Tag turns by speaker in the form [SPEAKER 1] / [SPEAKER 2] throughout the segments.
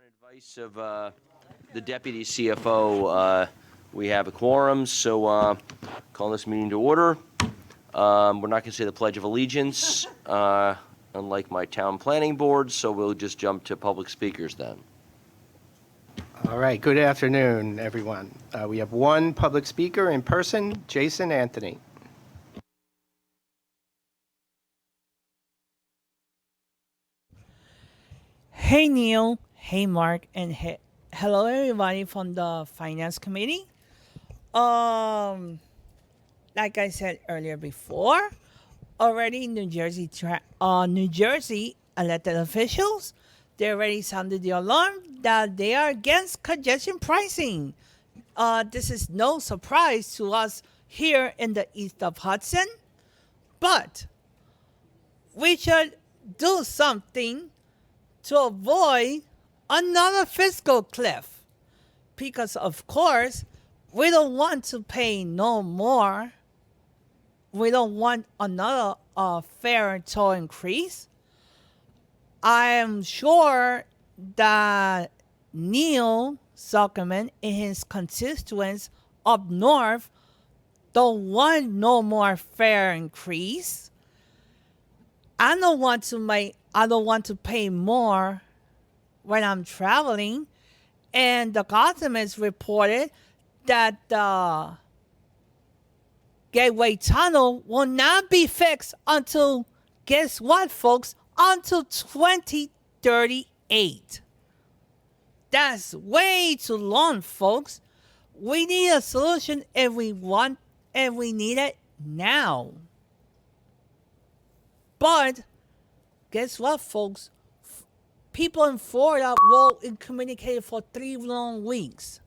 [SPEAKER 1] Advice of the Deputy CFO, we have a quorum, so call this meeting to order. We're not going to say the Pledge of Allegiance, unlike my town planning board, so we'll just jump to public speakers then.
[SPEAKER 2] All right, good afternoon, everyone. We have one public speaker in person, Jason Anthony.
[SPEAKER 3] Hey Neil, hey Mark, and hello everybody from the Finance Committee. Like I said earlier before, already New Jersey elected officials, they already sounded the alarm that they are against congestion pricing. This is no surprise to us here in the east of Hudson, but we should do something to avoid another fiscal cliff, because of course we don't want to pay no more. We don't want another fare toll increase. I am sure that Neil Zuckerman and his constituents up north don't want no more fare increase. I don't want to pay more when I'm traveling. And the government reported that the Gateway Tunnel will not be fixed until, guess what, folks? Until 2038. That's way too long, folks. We need a solution if we need it now. But guess what, folks? People in Florida will incommunicate for 3 long weeks.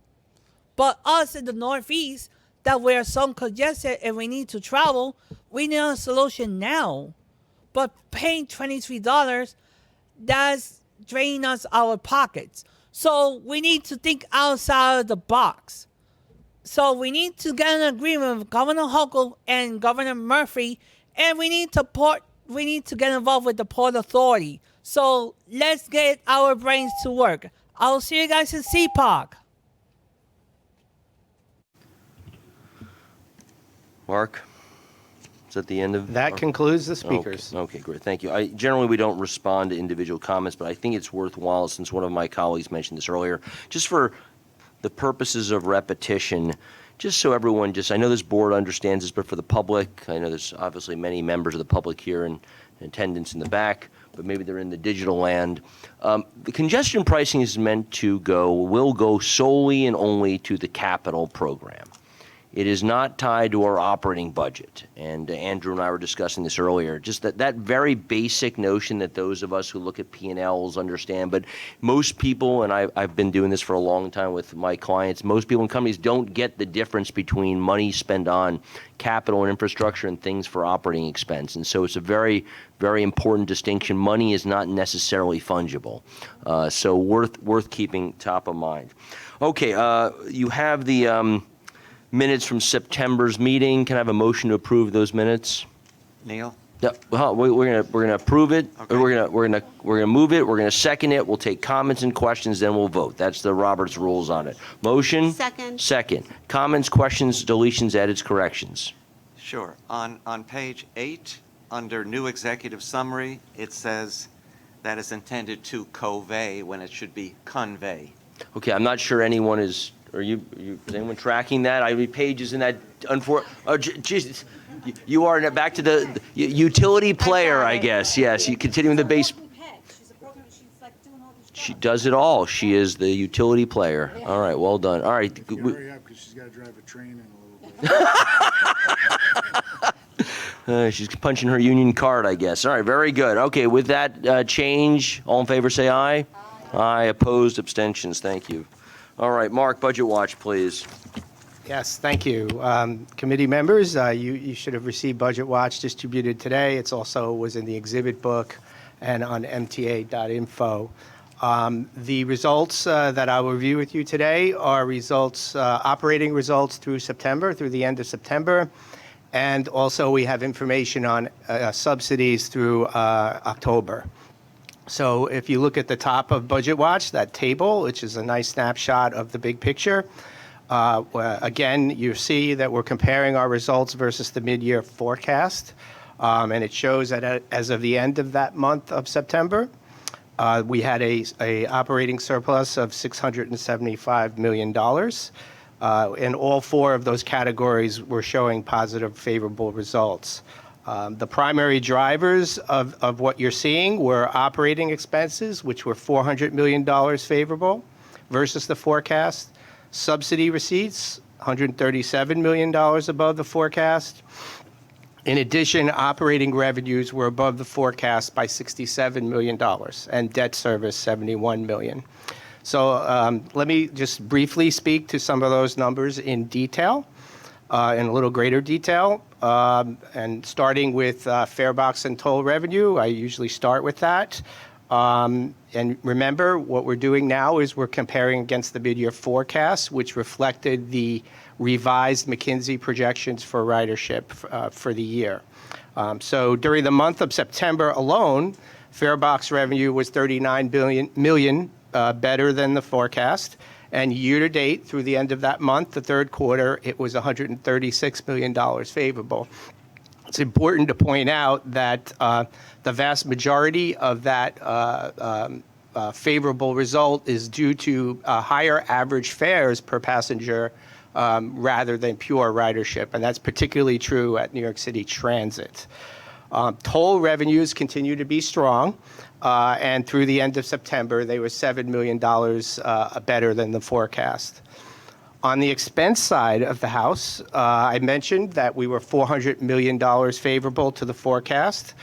[SPEAKER 3] But us in the Northeast, that we are so congested and we need to travel, we need a solution now. But paying $23, that's draining us our pockets. So we need to think outside of the box. So we need to get an agreement with Governor Hochul and Governor Murphy, and we need to get involved with the Port Authority. So let's get our brains to work. I'll see you guys in CPOC.
[SPEAKER 1] Mark, is that the end of
[SPEAKER 2] That concludes the speakers.
[SPEAKER 1] Okay, great. Thank you. Generally, we don't respond to individual comments, but I think it's worthwhile, since one of my colleagues mentioned this earlier, just for the purposes of repetition, just so everyone I know this board understands this, but for the public, I know there's obviously many members of the public here in attendance in the back, but maybe they're in the digital land. The congestion pricing is meant to will go solely and only to the capital program. It is not tied to our operating budget. And Andrew and I were discussing this earlier, just that very basic notion that those of us who look at P&Ls understand, but most people, and I've been doing this for a long time with my clients, most people in companies don't get the difference between money spent on capital and infrastructure and things for operating expense. And so it's a very, very important distinction. Money is not necessarily fungible. So worth keeping top of mind. Okay, you have the minutes from September's meeting. Can I have a motion to approve those minutes?
[SPEAKER 4] Neil?
[SPEAKER 1] Yeah, we're gonna approve it.
[SPEAKER 4] Okay.
[SPEAKER 1] We're gonna move it. We're gonna second it. We'll take comments and questions, then we'll vote. That's the Roberts rules on it. Motion?
[SPEAKER 5] Second.
[SPEAKER 1] Second. Comments, questions, deletions, edits, corrections.
[SPEAKER 4] Sure. On page 8, under new executive summary, it says that is intended to convey when it should be convey.
[SPEAKER 1] Okay, I'm not sure anyone is. Is anyone tracking that? I read pages in that. Jesus, you are back to the utility player, I guess. Yes, you continuing the base. She does it all. She is the utility player. All right, well done. All right.
[SPEAKER 6] Hurry up, because she's got to drive a train in a little bit.
[SPEAKER 1] She's punching her union card, I guess. All right, very good. Okay, with that change, all in favor say aye. Aye. Opposed, abstentions. Thank you. All right, Mark, Budget Watch, please.
[SPEAKER 2] Yes, thank you. Committee members, you should have received Budget Watch distributed today. It's also was in the exhibit book and on mta.info. The results that I will review with you today are results, operating results through the end of September. And also we have information on subsidies through October. So if you look at the top of Budget Watch, that table, which is a nice snapshot of the big picture, again, you see that we're comparing our results versus the mid-year forecast. And it shows that as of the end of that month of September, we had a operating surplus of $675 million. And all four of those categories were showing positive, favorable results. The primary drivers of what you're seeing were operating expenses, which were $400 million favorable versus the forecast. Subsidy receipts, $137 million above the forecast. In addition, operating revenues were above the forecast by $67 million, and debt service, $71 million. So let me just briefly speak to some of those numbers in detail, in a little greater detail. And starting with fare box and toll revenue, I usually start with that. And remember, what we're doing now is we're comparing against the mid-year forecast, which reflected the revised McKinsey projections for ridership for the year. So during the month of September alone, fare box revenue was $39 million better than the forecast. And year-to-date, through the end of that month, the third quarter, it was $136 million favorable. It's important to point out that the vast majority of that favorable result is due to higher average fares per passenger rather than pure ridership, and that's particularly true at New York City Transit. Toll revenues continue to be strong, and through the end of September, they were $7 million better than the forecast. On the expense side of the house, I mentioned that we were $400 million favorable to the forecast.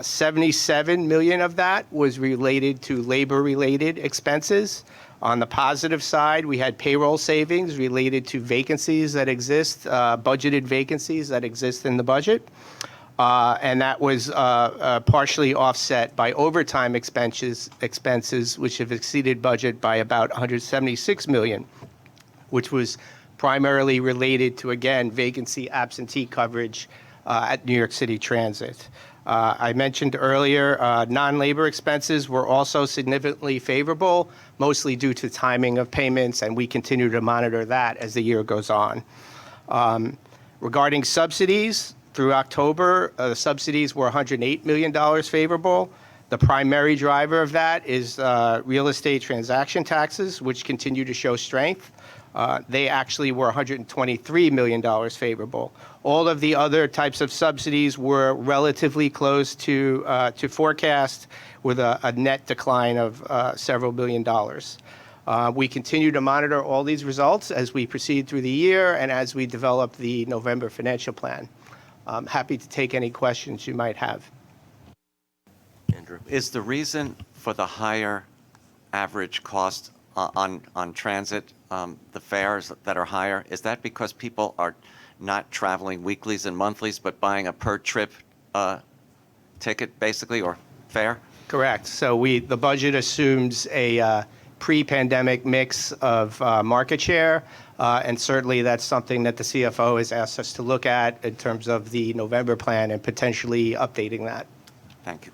[SPEAKER 2] 77 million of that was related to labor-related expenses. On the positive side, we had payroll savings related to vacancies that exist, budgeted vacancies that exist in the budget. And that was partially offset by overtime expenses, which have exceeded budget by about 176 million, which was primarily related to, again, vacancy absentee coverage at New York City Transit. I mentioned earlier, non-labor expenses were also significantly favorable, mostly due to timing of payments, and we continue to monitor that as the year goes on. Regarding subsidies, through October, the subsidies were $108 million favorable. The primary driver of that is real estate transaction taxes, which continue to show strength. They actually were $123 million favorable. All of the other types of subsidies were relatively close to forecast, with a net decline of several $billion. We continue to monitor all these results as we proceed through the year and as we develop the November financial plan. I'm happy to take any questions you might have.
[SPEAKER 1] Andrew.
[SPEAKER 4] Is the reason for the higher average cost on transit, the fares that are higher, is that because people are not traveling weeklies and monthlies, but buying a per-trip ticket, basically, or fare?
[SPEAKER 2] Correct. So the budget assumes a pre-pandemic mix of market share, and certainly that's something that the CFO has asked us to look at in terms of the November plan and potentially updating that.
[SPEAKER 4] Thank you.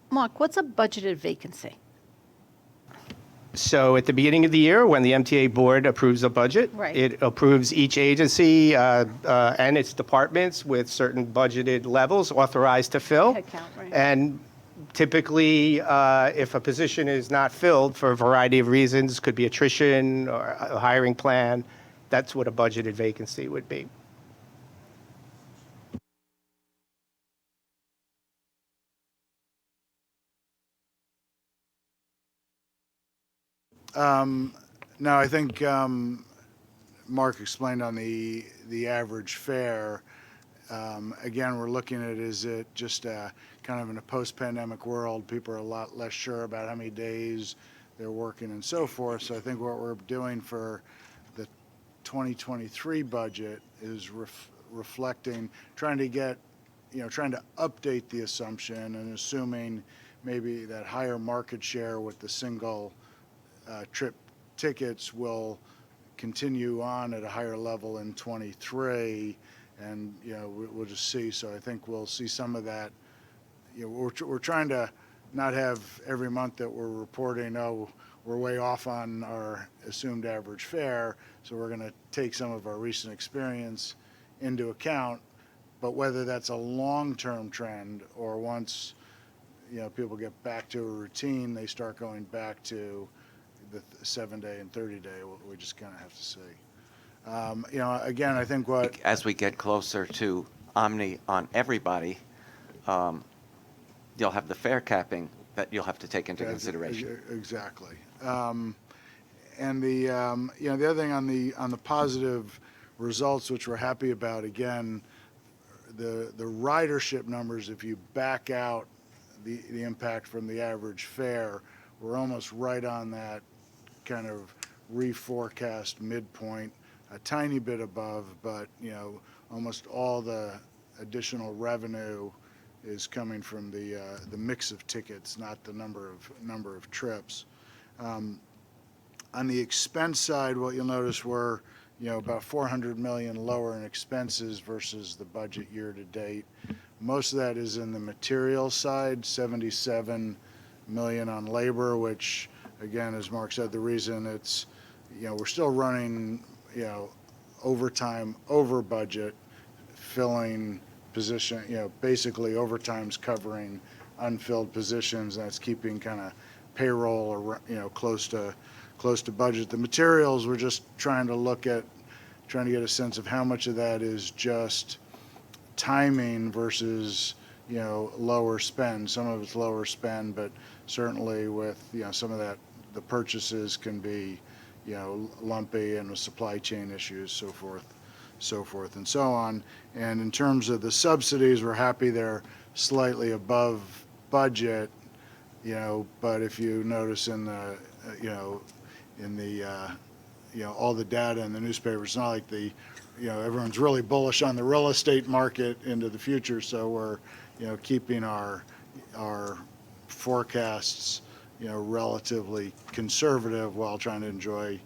[SPEAKER 5] Mark, what's a budgeted vacancy?
[SPEAKER 2] So at the beginning of the year, when the MTA board approves a budget,
[SPEAKER 5] Right.
[SPEAKER 2] it approves each agency and its departments with certain budgeted levels authorized to fill.
[SPEAKER 5] Headcount, right.
[SPEAKER 2] And typically, if a position is not filled for a variety of reasons, could be attrition or a hiring plan, that's what a budgeted vacancy would be.
[SPEAKER 6] No, I think Mark explained on the average fare. Again, we're looking at, is it just kind of in a post-pandemic world, people are a lot less sure about how many days they're working and so forth. So I think what we're doing for the 2023 budget is reflecting, trying to update the assumption and assuming maybe that higher market share with the single trip tickets will continue on at a higher level in 23, and we'll just see. So I think we'll see some of that we're trying to not have every month that we're reporting, oh, we're way off on our assumed average fare, so we're going to take some of our recent experience into account. But whether that's a long-term trend or once, people get back to a routine, they start going back to the 7-day and 30-day, we just kind of have to see. Again, I think
[SPEAKER 4] As we get closer to Omni on everybody, you'll have the fare capping that you'll have to take into consideration.
[SPEAKER 6] Exactly. And the other thing on the positive results, which we're happy about, again, the ridership numbers, if you back out the impact from the average fare, we're almost right on that kind of reforecast midpoint, a tiny bit above, but almost all the additional revenue is coming from the mix of tickets, not the number of trips. On the expense side, what you'll notice we're about $400 million lower in expenses versus the budget year to date. Most of that is in the materials side, $77 million on labor, which again, as Mark said, the reason it's we're still running overtime over budget, filling position, basically overtime's covering unfilled positions, and that's keeping kind of payroll or close to budget. The materials, we're just trying to get a sense of how much of that is just timing versus lower spend. Some of it's lower spend, but certainly with some of that, the purchases can be lumpy, and with supply chain issues, so forth and so on. And in terms of the subsidies, we're happy they're slightly above budget, but if you notice in the all the data in the newspaper, it's not like everyone's really bullish on the real estate market into the future, so we're keeping our forecasts relatively conservative while trying to enjoy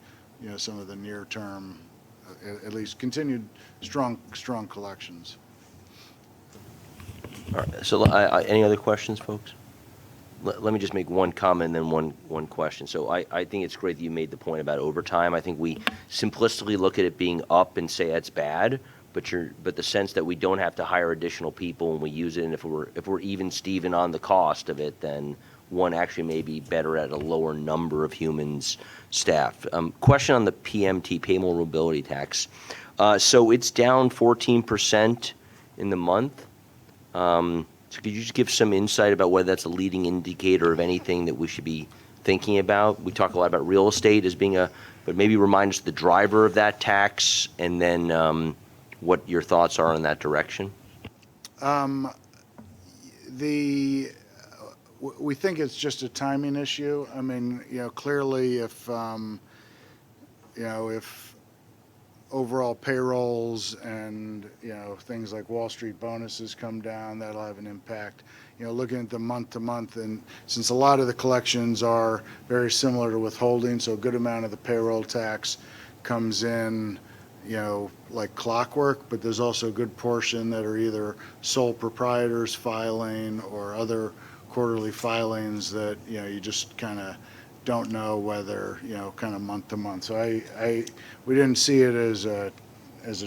[SPEAKER 6] some of the near term, at least continued strong collections.
[SPEAKER 1] All right, so any other questions, folks? Let me just make one comment and then one question. So I think it's great that you made the point about overtime. I think we simplistically look at it being up and say that's bad, but the sense that we don't have to hire additional people when we use it, and if we're even Steven on the cost of it, then one actually may be better at a lower number of humans staff. Question on the PMT, payroll mobility tax. So it's down 14% in the month. So could you just give some insight about whether that's a leading indicator of anything that we should be thinking about? We talk a lot about real estate as being but maybe remind us the driver of that tax, and then what your thoughts are in that direction.
[SPEAKER 6] We think it's just a timing issue. I mean, clearly if overall payrolls and things like Wall Street bonuses come down, that'll have an impact. Looking at the month to month, and since a lot of the collections are very similar to withholding, so a good amount of the payroll tax comes in like clockwork, but there's also a good portion that are either sole proprietors filing or other quarterly filings that you just kind of don't know whether kind of month to month. So we didn't see it as a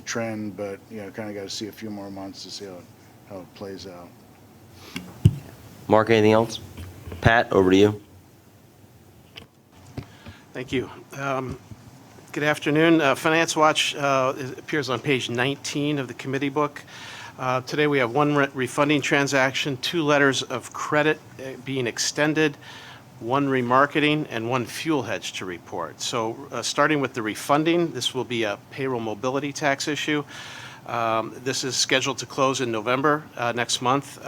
[SPEAKER 6] trend, but kind of got to see a few more months to see how it plays out.
[SPEAKER 1] Mark, anything else? Pat, over to you.
[SPEAKER 7] Thank you. Good afternoon. Finance Watch appears on page 19 of the committee book. Today we have one refunding transaction, 2 letters of credit being extended, 1 remarketing, and 1 fuel hedge to report. So starting with the refunding, this will be a payroll mobility tax issue. This is scheduled to close in November next month.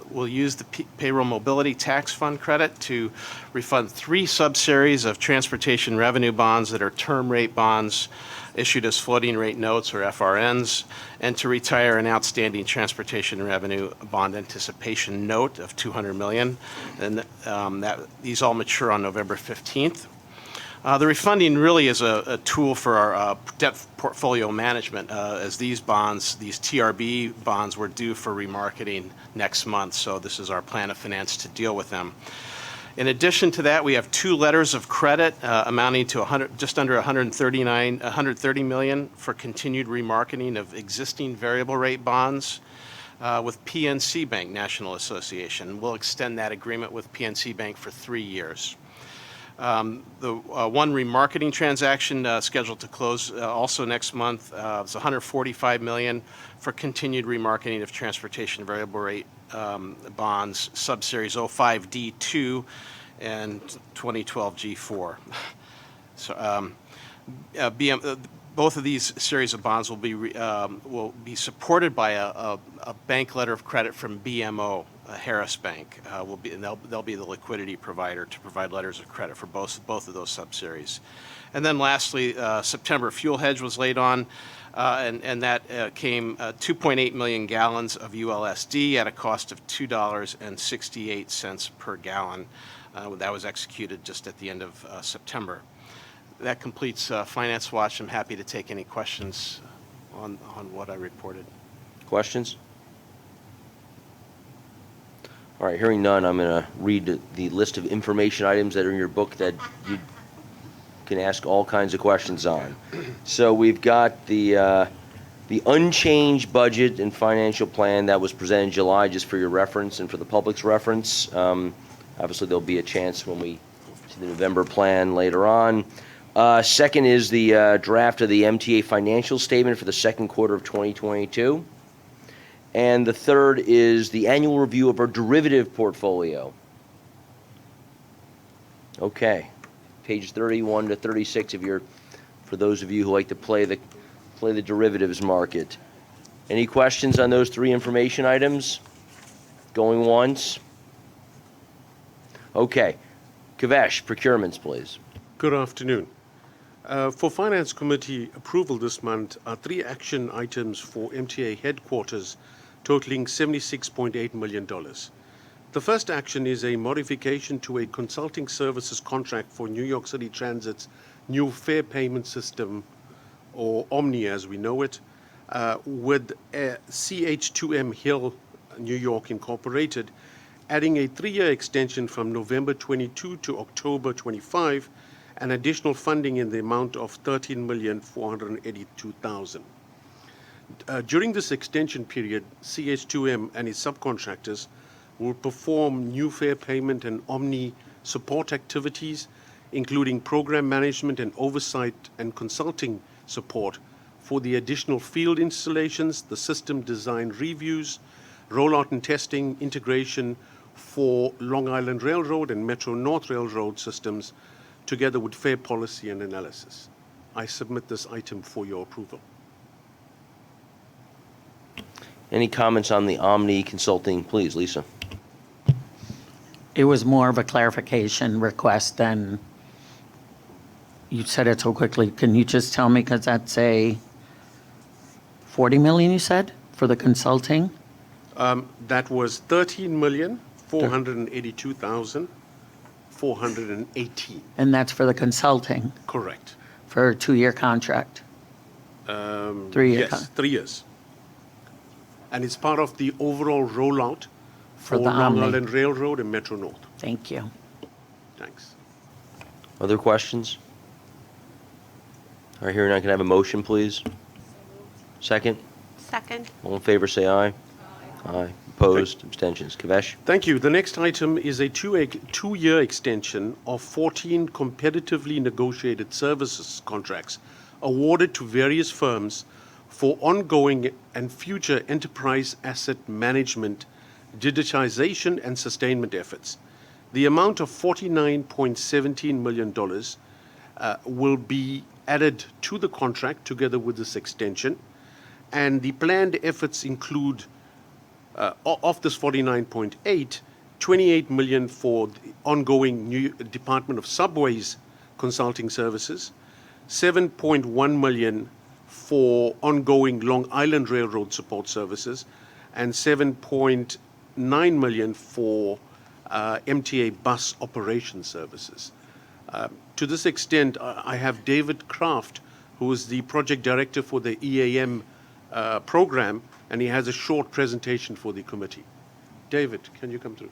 [SPEAKER 7] We'll use the payroll mobility tax fund credit to refund 3 subseries of transportation revenue bonds that are term rate bonds issued as floating rate notes or FRNs, and to retire an outstanding transportation revenue bond anticipation note of $200 million. And these all mature on November 15th. The refunding really is a tool for our debt portfolio management, as these bonds, these TRB bonds, were due for remarketing next month. So this is our plan of finance to deal with them. In addition to that, we have 2 letters of credit amounting to just under $130 million for continued remarketing of existing variable rate bonds with PNC Bank National Association. We'll extend that agreement with PNC Bank for 3 years. The one remarketing transaction scheduled to close also next month is $145 million for continued remarketing of transportation variable rate bonds, subseries 05D2 and 2012 G4. So both of these series of bonds will be supported by a bank letter of credit from BMO. Harris Bank and they'll be the liquidity provider to provide letters of credit for both of those subseries. And then lastly, September fuel hedge was laid on, and that came 2.8 million gallons of ULSD at a cost of $2.68 per gallon. That was executed just at the end of September. That completes Finance Watch. I'm happy to take any questions on what I reported.
[SPEAKER 1] Questions? All right, hearing none, I'm going to read the list of information items that are in your book that you can ask all kinds of questions on. So we've got the unchanged budget and financial plan that was presented in July, just for your reference and for the public's reference. Obviously, there'll be a chance when we see the November plan later on. Second is the draft of the MTA financial statement for the second quarter of 2022. And the third is the annual review of our derivative portfolio. Okay, page 31 to 36 for those of you who like to play the derivatives market. Any questions on those 3 information items? Going once? Okay, Kavesh, procurements, please.
[SPEAKER 8] Good afternoon. For Finance Committee approval this month are 3 action items for MTA headquarters totaling $76.8 million. The first action is a modification to a consulting services contract for New York City Transit's new fare payment system, or Omni as we know it, with CH2M Hill, New York Incorporated, adding a 3-year extension from November 22 to October 25, and additional funding in the amount of $13,482,000. During this extension period, CH2M and its subcontractors will perform new fare payment and Omni support activities, including program management and oversight and consulting support for the additional field installations, the system design reviews, rollout and testing, integration for Long Island Railroad and Metro North Railroad systems, together with fare policy and analysis. I submit this item for your approval.
[SPEAKER 1] Any comments on the Omni consulting? Please, Lisa.
[SPEAKER 9] It was more of a clarification request than you said it so quickly. Can you just tell me, because that's a $40 million you said for the consulting?
[SPEAKER 8] That was $13,482,418.
[SPEAKER 9] And that's for the consulting
[SPEAKER 8] Correct.
[SPEAKER 9] for a 2-year contract? 3-year
[SPEAKER 8] Yes, 3 years. And it's part of the overall rollout for
[SPEAKER 9] the
[SPEAKER 8] Long
[SPEAKER 9] Omni.
[SPEAKER 8] Island Railroad and Metro North.
[SPEAKER 9] Thank you.
[SPEAKER 8] Thanks.
[SPEAKER 1] Other questions? All right, hearing none, can I have a motion, please? Second?
[SPEAKER 5] Second.
[SPEAKER 1] All in favor, say aye. Aye. Opposed? Abstentions? Kavesh?
[SPEAKER 8] Thank you. The next item is a 2-year extension of 14 competitively negotiated services contracts awarded to various firms for ongoing and future enterprise asset management, digitization, and sustainment efforts. The amount of $49.17 million will be added to the contract together with this extension, and the planned efforts include, of this 49.8, 28 million for the ongoing new Department of Subways consulting services, 7.1 million for ongoing Long Island Railroad support services, and 7.9 million for MTA bus operation services. To this extent, I have David Kraft, who is the project director for the EAM program, and he has a short presentation for the committee. David, can you come through?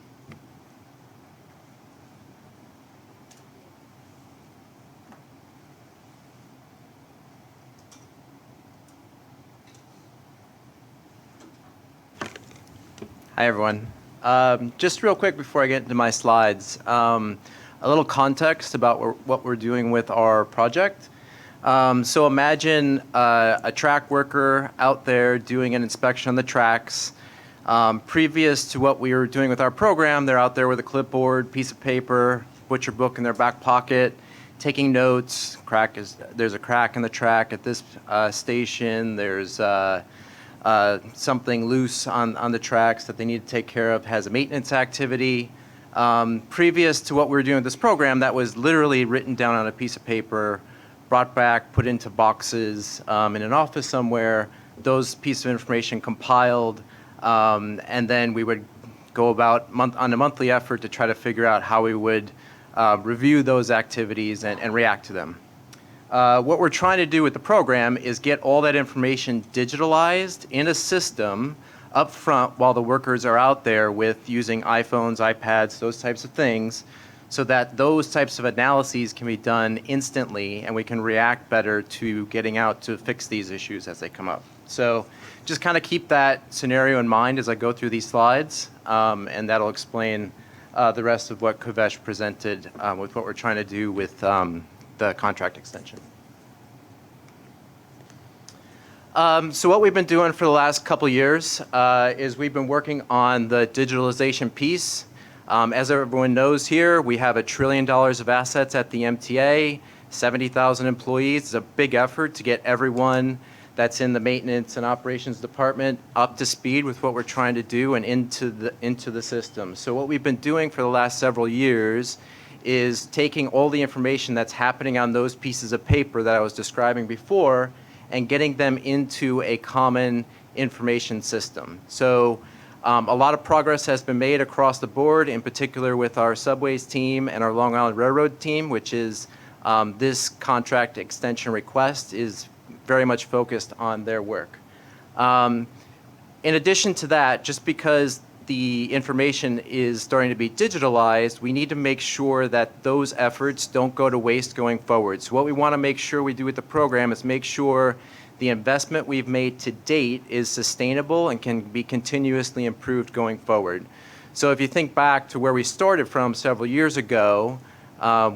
[SPEAKER 10] Hi, everyone. Just real quick before I get into my slides, a little context about what we're doing with our project. So imagine a track worker out there doing an inspection on the tracks. Previous to what we were doing with our program, they're out there with a clipboard, piece of paper, butcher book in their back pocket, taking notes. There's a crack in the track at this station. There's something loose on the tracks that they need to take care of, has a maintenance activity. Previous to what we were doing with this program, that was literally written down on a piece of paper, brought back, put into boxes in an office somewhere, those pieces of information compiled, and then we would go about on a monthly effort to try to figure out how we would review those activities and react to them. What we're trying to do with the program is get all that information digitalized in a system up front while the workers are out there with using iPhones, iPads, those types of things, so that those types of analyses can be done instantly and we can react better to getting out to fix these issues as they come up. So just kind of keep that scenario in mind as I go through these slides, and that'll explain the rest of what Kuvesh presented with what we're trying to do with the contract extension. So what we've been doing for the last couple years is we've been working on the digitalization piece. As everyone knows here, we have $1 trillion of assets at the MTA, 70,000 employees. It's a big effort to get everyone that's in the maintenance and operations department up to speed with what we're trying to do and into the system. So what we've been doing for the last several years is taking all the information that's happening on those pieces of paper that I was describing before and getting them into a common information system. So a lot of progress has been made across the board, in particular with our subways team and our Long Island Railroad team, which is this contract extension request is very much focused on their work. In addition to that, just because the information is starting to be digitalized, we need to make sure that those efforts don't go to waste going forward. So what we want to make sure we do with the program is make sure the investment we've made to date is sustainable and can be continuously improved going forward. So if you think back to where we started from several years ago,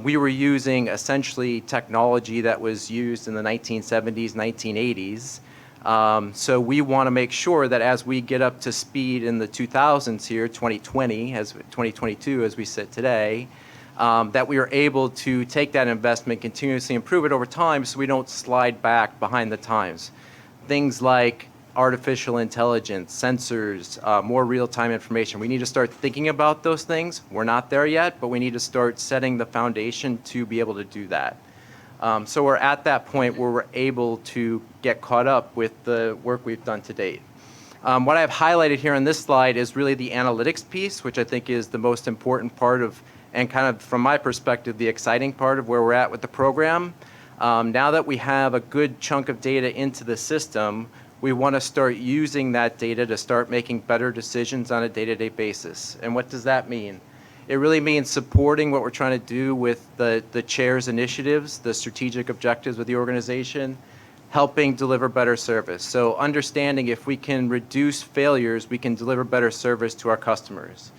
[SPEAKER 10] we were using essentially technology that was used in the 1970s, 1980s. So we want to make sure that as we get up to speed in the 2000s here, 2022 as we sit today, that we are able to take that investment, continuously improve it over time so we don't slide back behind the times. Things like artificial intelligence, sensors, more real-time information. We need to start thinking about those things. We're not there yet, but we need to start setting the foundation to be able to do that. So we're at that point where we're able to get caught up with the work we've done to date. What I've highlighted here on this slide is really the analytics piece, which I think is the most important part of, and kind of from my perspective, the exciting part of where we're at with the program. Now that we have a good chunk of data into the system, we want to start using that data to start making better decisions on a day-to-day basis. And what does that mean? It really means supporting what we're trying to do with the chair's initiatives, the strategic objectives of the organization, helping deliver better service. So understanding if we can reduce failures, we can deliver better service to our customers.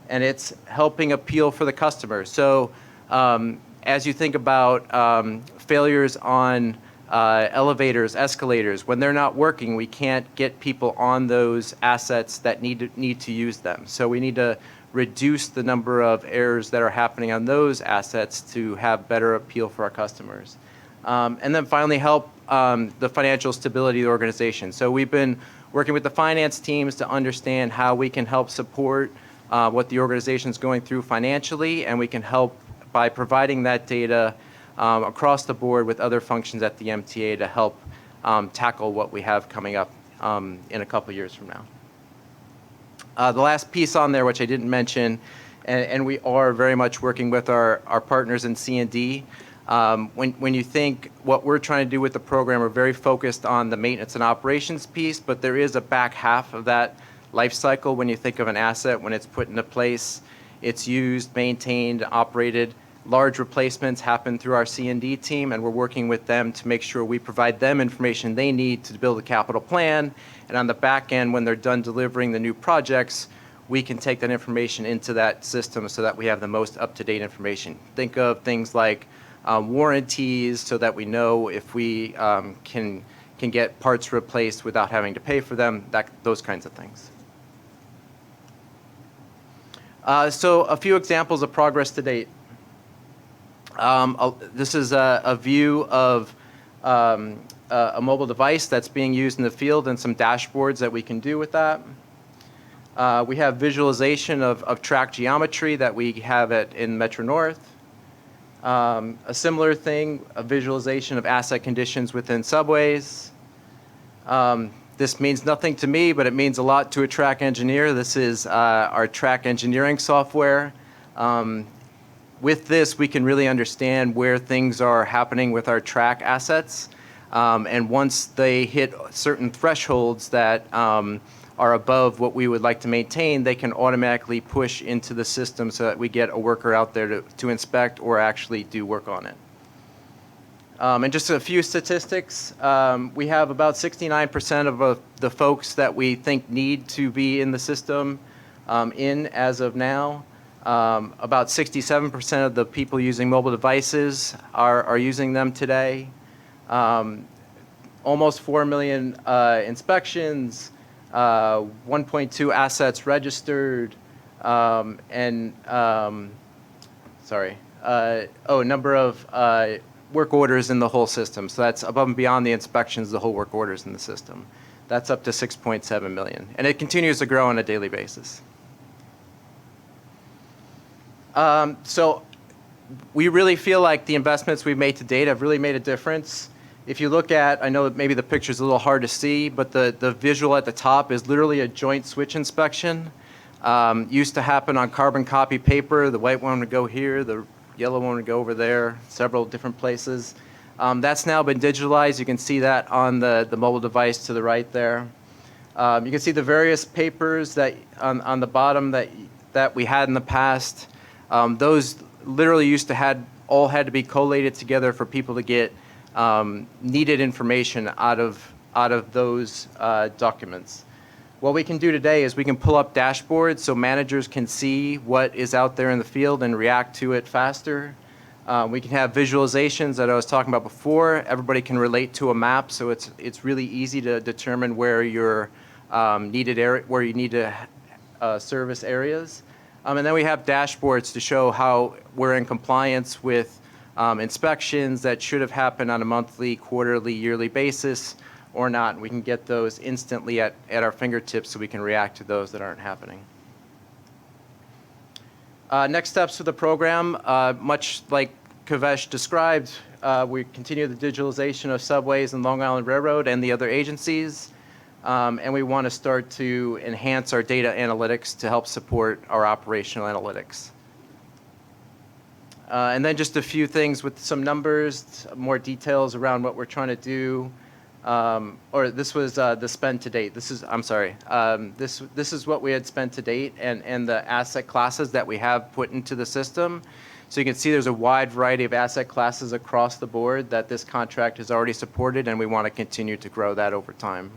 [SPEAKER 10] And it's helping appeal for the customer. So as you think about failures on elevators, escalators, when they're not working, we can't get people on those assets that need to use them. So we need to reduce the number of errors that are happening on those assets to have better appeal for our customers. And then finally help the financial stability of the organization. So we've been working with the finance teams to understand how we can help support what the organization is going through financially, and we can help by providing that data across the board with other functions at the MTA to help tackle what we have coming up in a couple years from now. The last piece on there, which I didn't mention, and we are very much working with our partners in C&D. When you think what we're trying to do with the program, we're very focused on the maintenance and operations piece, but there is a back half of that life cycle when you think of an asset, when it's put into place, it's used, maintained, operated. Large replacements happen through our C&D team, and we're working with them to make sure we provide them information they need to build a capital plan. And on the back end, when they're done delivering the new projects, we can take that information into that system so that we have the most up-to-date information. Think of things like warranties, so that we know if we can get parts replaced without having to pay for them, those kinds of things. So a few examples of progress to date. This is a view of a mobile device that's being used in the field and some dashboards that we can do with that. We have visualization of track geometry that we have in Metro North. A similar thing, a visualization of asset conditions within subways. This means nothing to me, but it means a lot to a track engineer. This is our track engineering software. With this, we can really understand where things are happening with our track assets. And once they hit certain thresholds that are above what we would like to maintain, they can automatically push into the system so that we get a worker out there to inspect or actually do work on it. And just a few statistics. We have about 69% of the folks that we think need to be in the system in as of now. About 67% of the people using mobile devices are using them today. Almost 4 million inspections, 1.2 assets registered, number of work orders in the whole system. So that's above and beyond the inspections, the whole work orders in the system. That's up to 6.7 million. And it continues to grow on a daily basis. So we really feel like the investments we've made to date have really made a difference. If you look at, I know that maybe the picture's a little hard to see, but the visual at the top is literally a joint switch inspection. Used to happen on carbon copy paper. The white one would go here, the yellow one would go over there, several different places. That's now been digitalized. You can see that on the mobile device to the right there. You can see the various papers that on the bottom that we had in the past. Those literally used to all had to be collated together for people to get needed information out of those documents. What we can do today is we can pull up dashboards so managers can see what is out there in the field and react to it faster. We can have visualizations that I was talking about before. Everybody can relate to a map, so it's really easy to determine where your where you need to service areas. And then we have dashboards to show how we're in compliance with inspections that should have happened on a monthly, quarterly, yearly basis or not. And we can get those instantly at our fingertips so we can react to those that aren't happening. Next steps for the program, much like Kavesh described, we continue the digitalization of subways and Long Island Railroad and the other agencies. And we want to start to enhance our data analytics to help support our operational analytics. And then just a few things with some numbers, more details around what we're trying to do. Or this was the spend to date. This is what we had spent to date and the asset classes that we have put into the system. So you can see there's a wide variety of asset classes across the board that this contract has already supported, and we want to continue to grow that over time.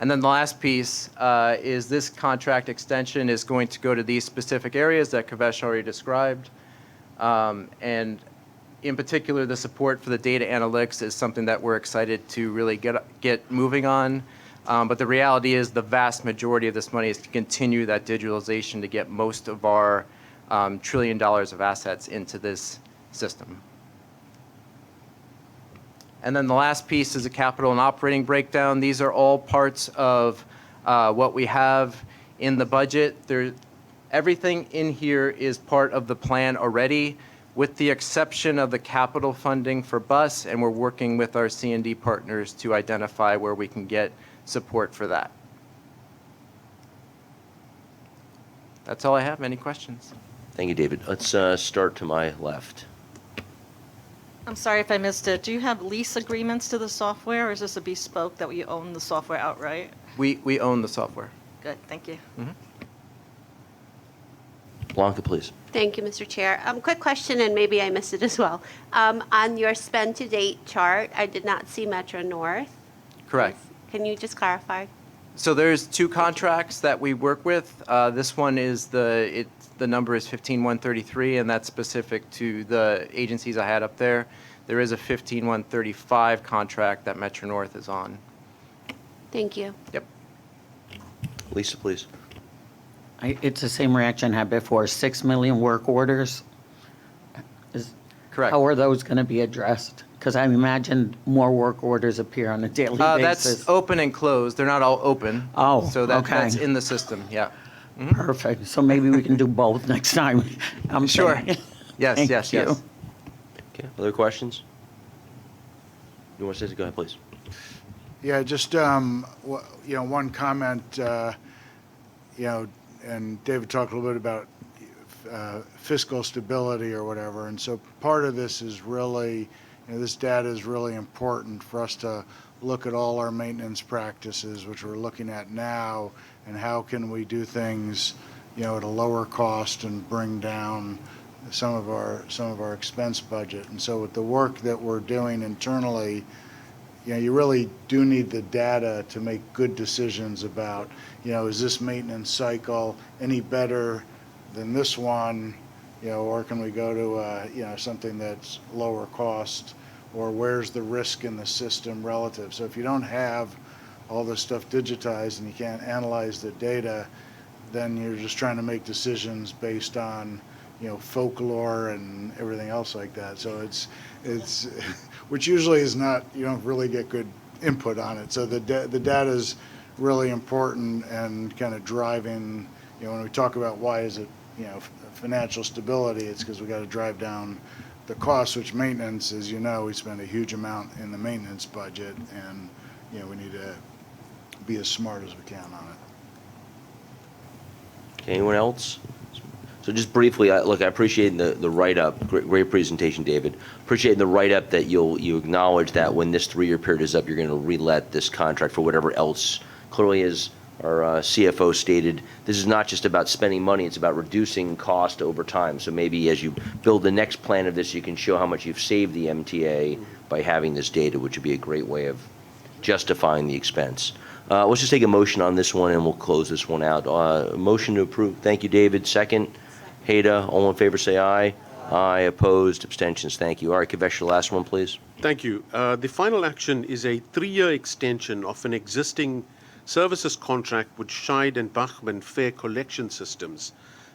[SPEAKER 10] And then the last piece is this contract extension is going to go to these specific areas that Kavesh already described. And in particular, the support for the data analytics is something that we're excited to really get moving on. But the reality is the vast majority of this money is to continue that digitalization to get most of our $1 trillion of assets into this system. And then the last piece is a capital and operating breakdown. These are all parts of what we have in the budget. Everything in here is part of the plan already, with the exception of the capital funding for bus, and we're working with our C&D partners to identify where we can get support for that. That's all I have. Any questions?
[SPEAKER 1] Thank you, David. Let's start to my left.
[SPEAKER 11] I'm sorry if I missed it. Do you have lease agreements to the software, or is this a bespoke that we own the software outright?
[SPEAKER 10] We own the software.
[SPEAKER 11] Good, thank you.
[SPEAKER 1] Blanca, please.
[SPEAKER 12] Thank you, Mr. Chair. Quick question, and maybe I missed it as well. On your spend-to-date chart, I did not see Metro North.
[SPEAKER 10] Correct.
[SPEAKER 12] Can you just clarify?
[SPEAKER 10] So there's two contracts that we work with. This one is the number is 15133, and that's specific to the agencies I had up there. There is a 15135 contract that Metro North is on.
[SPEAKER 12] Thank you.
[SPEAKER 10] Yep.
[SPEAKER 1] Lisa, please.
[SPEAKER 9] It's the same reaction I had before, 6 million work orders.
[SPEAKER 10] Correct.
[SPEAKER 9] How are those going to be addressed? Because I imagine more work orders appear on a daily basis.
[SPEAKER 10] That's open and closed. They're not all open.
[SPEAKER 9] Oh,
[SPEAKER 10] So
[SPEAKER 9] okay.
[SPEAKER 10] that's in the system, yeah.
[SPEAKER 9] Perfect. So maybe we can do both next time. I'm
[SPEAKER 10] Sure.
[SPEAKER 9] saying.
[SPEAKER 10] Yes,
[SPEAKER 9] Thank
[SPEAKER 10] yes,
[SPEAKER 9] you.
[SPEAKER 10] yes.
[SPEAKER 1] Okay, other questions? You want to say, go ahead, please.
[SPEAKER 6] Yeah, just, one comment, and David talked a little bit about fiscal stability or whatever. And so part of this is really, this data is really important for us to look at all our maintenance practices, which we're looking at now, and how can we do things, at a lower cost and bring down some of our expense budget. And so with the work that we're doing internally, you really do need the data to make good decisions about, is this maintenance cycle any better than this one, or can we go to, something that's lower cost, or where's the risk in the system relative? So if you don't have all this stuff digitized and you can't analyze the data, then you're just trying to make decisions based on, folklore and everything else like that. So it's which usually is not, you don't really get good input on it. So the data is really important and kind of driving, when we talk about why is it, financial stability, it's because we got to drive down the costs, which maintenance, as you know, we spend a huge amount in the maintenance budget, and, we need to be as smart as we can on it.
[SPEAKER 1] Okay, anyone else? So just briefly, I appreciate the write-up. Great presentation, David. Appreciate the write-up that you acknowledge that when this 3-year period is up, you're going to relet this contract for whatever else. Clearly, as our CFO stated, this is not just about spending money, it's about reducing cost over time. So maybe as you build the next plan of this, you can show how much you've saved the MTA by having this data, which would be a great way of justifying the expense. Let's just take a motion on this one, and we'll close this one out. Motion to approve. Thank you, David. Second. Hada, all in favor say aye. Aye, opposed, abstentions. Thank you. All right, Kavesh, the last one, please.
[SPEAKER 8] Thank you. The final action is a 3-year extension of an existing services contract with Scheid and Bachmann Fare Collection Systems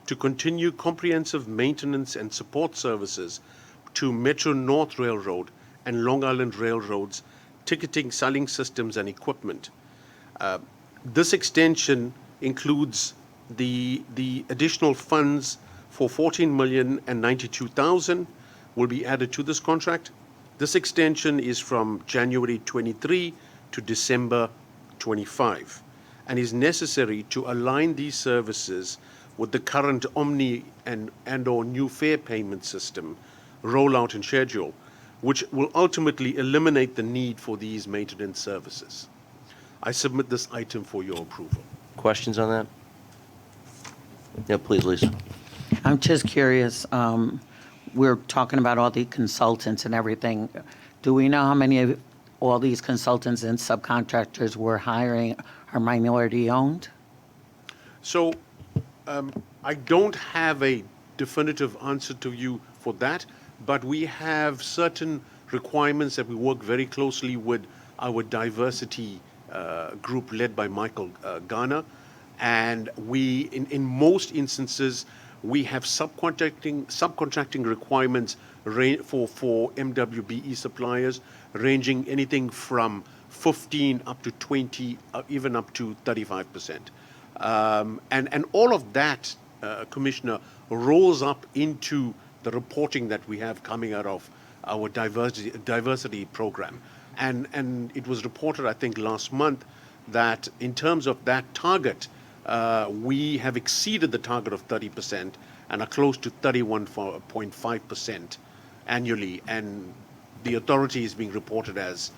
[SPEAKER 8] to continue comprehensive maintenance and support services to Metro North Railroad and Long Island Railroad's ticketing, selling systems, and equipment. This extension includes the additional funds for $14,092,000 will be added to this contract. This extension is from January 23 to December 25 and is necessary to align these services with the current Omni and/or new fare payment system rollout and schedule, which will ultimately eliminate the need for these maintenance services. I submit this item for your approval.
[SPEAKER 1] Questions on that? Yeah, please, Lisa.
[SPEAKER 9] I'm just curious, we're talking about all the consultants and everything. Do we know how many of all these consultants and subcontractors we're hiring are minority owned?
[SPEAKER 8] So I don't have a definitive answer to you for that, but we have certain requirements that we work very closely with our diversity group led by Michael Garner. And we, in most instances, we have subcontracting requirements for MWBE suppliers, ranging anything from 15 up to 20, even up to 35%. And all of that, Commissioner, rolls up into the reporting that we have coming out of our diversity program. And it was reported, I think, last month that in terms of that target, we have exceeded the target of 30% and are close to 31.5% annually, and the authority is being reported as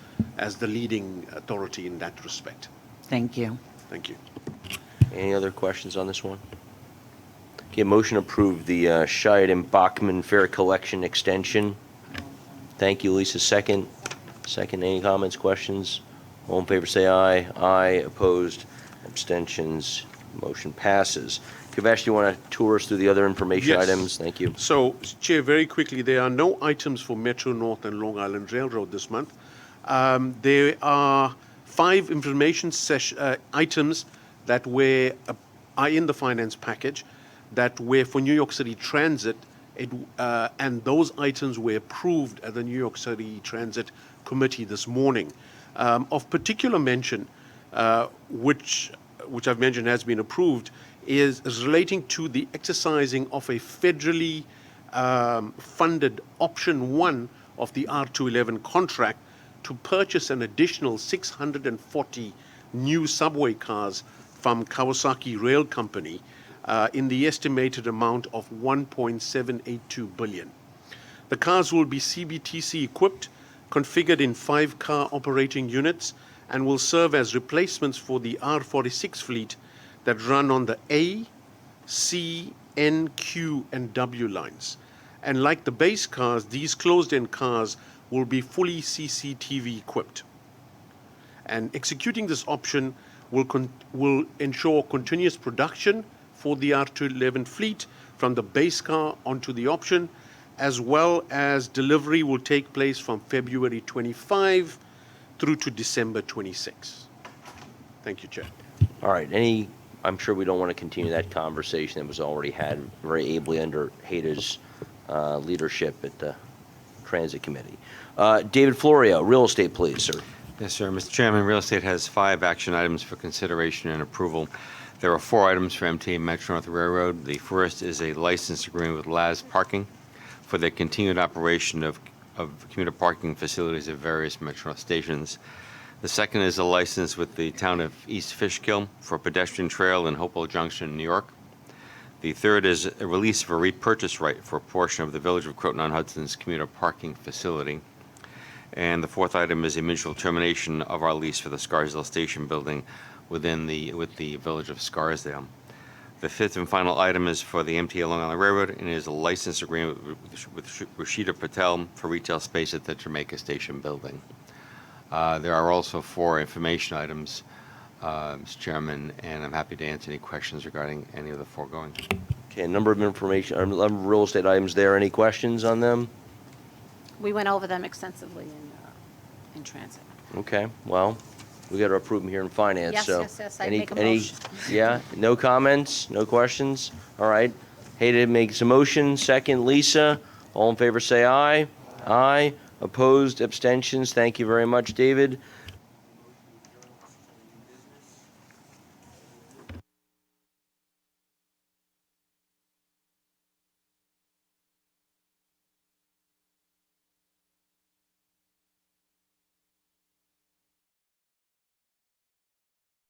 [SPEAKER 8] the leading authority in that respect.
[SPEAKER 9] Thank you.
[SPEAKER 8] Thank you.
[SPEAKER 1] Any other questions on this one? Okay, motion approved the Scheid and Bachman Fair Collection extension. Thank you, Lisa. Second. Second, any comments, questions? All in favor say aye. Aye. Opposed? Abstentions? Motion passes. Kavesh, do you want to tour us through the other information
[SPEAKER 8] Yes.
[SPEAKER 1] items? Thank you.
[SPEAKER 8] So, Chair, very quickly, there are no items for Metro North and Long Island Railroad this month. There are 5 information items that are in the finance package that were for New York City Transit, and those items were approved at the New York City Transit Committee this morning. Of particular mention, which I've mentioned has been approved, is relating to the exercising of a federally funded option 1 of the R211 contract to purchase an additional 640 new subway cars from Kawasaki Rail Company in the estimated amount of $1.782 billion. The cars will be CBTC equipped, configured in 5 car operating units, and will serve as replacements for the R46 fleet that run on the A, C, N, Q, and W lines. And like the base cars, these closed-end cars will be fully CCTV equipped. And executing this option will ensure continuous production for the R211 fleet from the base car onto the option, as well as delivery will take place from February 25 through to December 26. Thank you, Chair.
[SPEAKER 1] All right. I'm sure we don't want to continue that conversation that was already had very ably under Haida's leadership at the Transit Committee. David Florio, real estate, please, sir.
[SPEAKER 13] Yes, sir. Mr. Chairman, real estate has 5 action items for consideration and approval. There are 4 items for MTA Metro North Railroad. The first is a license agreement with Laz Parking for the continued operation of commuter parking facilities at various Metro North stations. The second is a license with the town of East Fishkill for a pedestrian trail in Hopewell Junction, New York. The third is a release of a repurchase right for a portion of the Village of Croton-on-Hudson's commuter parking facility. And the fourth item is a mutual termination of our lease for the Scarsdale Station building with the Village of Scarsdale. The fifth and final item is for the MTA Long Island Railroad, and it is a license agreement with Rashida Patel for retail space at the Jamaica Station building. There are also 4 information items, Mr. Chairman, and I'm happy to answer any questions regarding any of the foregoing.
[SPEAKER 1] Okay, a number of real estate items there. Any questions on them?
[SPEAKER 5] We went over them extensively in transit.
[SPEAKER 1] Okay, well, we got to approve them here in finance,
[SPEAKER 5] Yes,
[SPEAKER 1] so.
[SPEAKER 5] yes, I'd make a motion.
[SPEAKER 1] Yeah, no comments, no questions? All right. Haida makes a motion. Second, Lisa. All in favor say aye. Aye. Opposed, abstentions. Thank you very much, David.